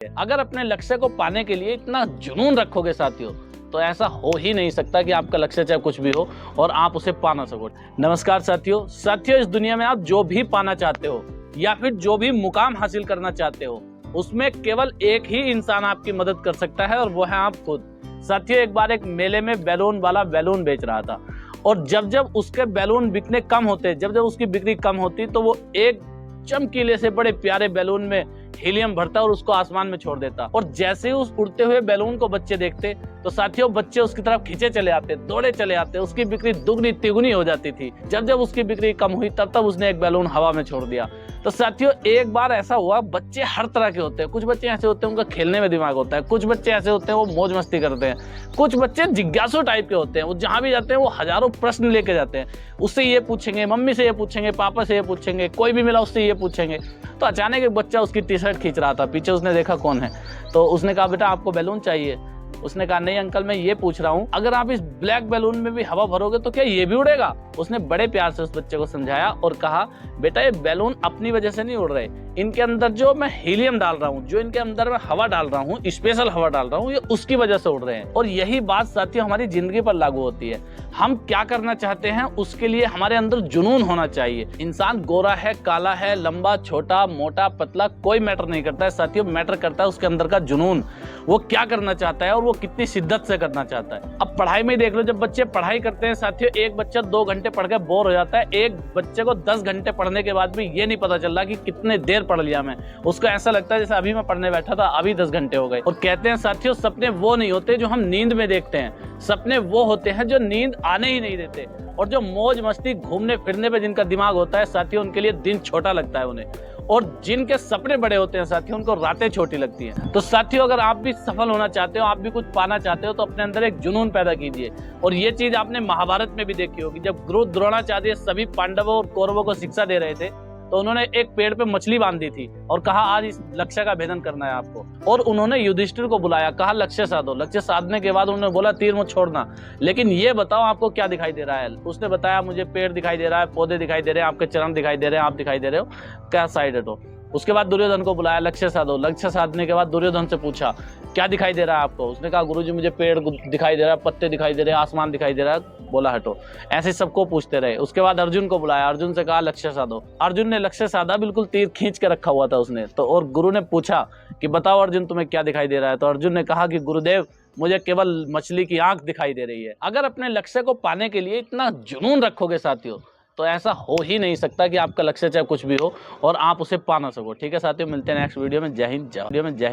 अगर अपने लक्ष्य को पाने के लिए इतना जुनून रखोगे साथियों, तो ऐसा हो ही नहीं सकता कि आपका लक्ष्य चाहे कुछ भी हो और आप उसे पा ना सको। नमस्कार साथियों, इस दुनिया में आप जो भी पाना चाहते हो या फिर जो भी मुकाम हासिल करना चाहते हो, उसमें केवल एक ही इंसान आपकी मदद कर सकता है और वो है आप खुद। साथियों, एक बार एक मेले में बैलून वाला बैलून बेच रहा था और जब जब उसके बैलून बिकने कम होते, जब जब उसकी बिक्री कम होती, तो वो एक चमकीले से बड़े प्यारे बैलून में हीलियम भरता और उसको आसमान में छोड़ देता। और जैसे ही उस उड़ते हुए बैलून को बच्चे देखते, तो साथियों बच्चे उसकी तरफ खींचे चले आते, दौड़े चले आते। उसकी बिक्री दुगनी तिगुनी हो जाती थी। जब जब उसकी बिक्री कम हुई, तब तब उसने एक बैलून हवा में छोड़ दिया। तो साथियों, एक बार ऐसा हुआ, बच्चे हर तरह के होते हैं। कुछ बच्चे ऐसे होते हैं उनका खेलने में दिमाग होता है, कुछ बच्चे ऐसे होते हैं वो मौज मस्ती करते हैं, कुछ बच्चे जिज्ञासु टाइप के होते हैं। वो जहां भी जाते हैं वो हजारों प्रश्न लेके जाते हैं। उससे ये पूछेंगे, मम्मी से ये पूछेंगे, पापा से ये पूछेंगे, कोई भी मिला उससे ये पूछेंगे। तो अचानक एक बच्चा उसकी टी शर्ट खींच रहा था, पीछे उसने देखा कौन है, तो उसने कहा बेटा आपको बैलून चाहिए? उसने कहा नहीं अंकल, मैं ये पूछ रहा हूँ, अगर आप इस ब्लैक बैलून में भी हवा भरोगे तो क्या ये भी उड़ेगा? उसने बड़े प्यार से उस बच्चे को समझाया और कहा बेटा ये बैलून अपनी वजह से नहीं उड़ रहे, इनके अंदर जो मैं हीलियम डाल रहा हूँ, जो इनके अंदर मैं हवा डाल रहा हूँ, स्पेशल हवा डाल रहा हूँ, ये उसकी वजह से उड़ रहे हैं। और यही बात साथियों हमारी जिंदगी पर लागू होती है। हम क्या करना चाहते हैं उसके लिए हमारे अंदर जुनून होना चाहिए। इंसान गोरा है, काला है, लंबा, छोटा, मोटा, पतला, कोई मैटर नहीं करता है साथियों, मैटर करता है उसके अंदर का जुनून। वो क्या करना चाहता है और वो कितनी शिद्दत से करना चाहता है। अब पढ़ाई में देख लो, जब बच्चे पढ़ाई करते हैं साथियों, एक बच्चा 2 घंटे पढ़ के बोर हो जाता है, एक बच्चे को 10 घंटे पढ़ने के बाद भी ये नहीं पता चल रहा कि कितने देर पढ़ लिया मैं। उसको ऐसा लगता है जैसे अभी मैं पढ़ने बैठा था, अभी 10 घंटे हो गए। और कहते हैं साथियों, सपने वो नहीं होते जो हम नींद में देखते हैं, सपने वो होते हैं जो नींद आने ही नहीं देते। और जो मौज मस्ती घूमने फिरने पे जिनका दिमाग होता है साथियों, उनके लिए दिन छोटा लगता है उन्हें। और जिनके सपने बड़े होते हैं साथियों, उनको रातें छोटी लगती हैं। तो साथियों, अगर आप भी सफल होना चाहते हो, आप भी कुछ पाना चाहते हो, तो अपने अंदर एक जुनून पैदा कीजिए। और ये चीज आपने महाभारत में भी देखी होगी, जब गुरु द्रोणाचार्य सभी पांडवों और कौरवों को शिक्षा दे रहे थे, तो उन्होंने एक पेड़ पे मछली बांध दी थी और कहा आज इस लक्ष्य का भेदन करना है आपको। और उन्होंने युधिष्ठिर को बुलाया, कहा लक्ष्य साधो। लक्ष्य साधने के बाद उन्होंने बोला तीर मत छोड़ना, लेकिन ये बताओ आपको क्या दिखाई दे रहा है? उसने बताया मुझे पेड़ दिखाई दे रहा है, पौधे दिखाई दे रहे हैं, आपके चरण दिखाई दे रहे हैं, आप दिखाई दे रहे हो, क्या साइड हटो। उसके बाद दुर्योधन को बुलाया, लक्ष्य साधो। लक्ष्य साधने के बाद दुर्योधन से पूछा क्या दिखाई दे रहा है आपको? उसने कहा गुरुजी मुझे पेड़ दिखाई दे रहा है, पत्ते दिखाई दे रहे हैं, आसमान दिखाई दे रहा है। बोला हटो। ऐसे सबको पूछते रहे। उसके बाद अर्जुन को बुलाया, अर्जुन से कहा लक्ष्य साधो। अर्जुन ने लक्ष्य साधा, बिल्कुल तीर खींच के रखा हुआ था उसने तो। और गुरु ने पूछा कि बताओ अर्जुन तुम्हें क्या दिखाई दे रहा है? तो अर्जुन ने कहा कि गुरुदेव मुझे केवल मछली की आंख दिखाई दे रही है। अगर अपने लक्ष्य को पाने के लिए इतना जुनून रखोगे साथियों, तो ऐसा हो ही नहीं सकता कि आपका लक्ष्य चाहे कुछ भी हो और आप उसे पा ना सको। ठीक है साथियों, मिलते हैं नेक्स्ट वीडियो में। जय हिंद, जय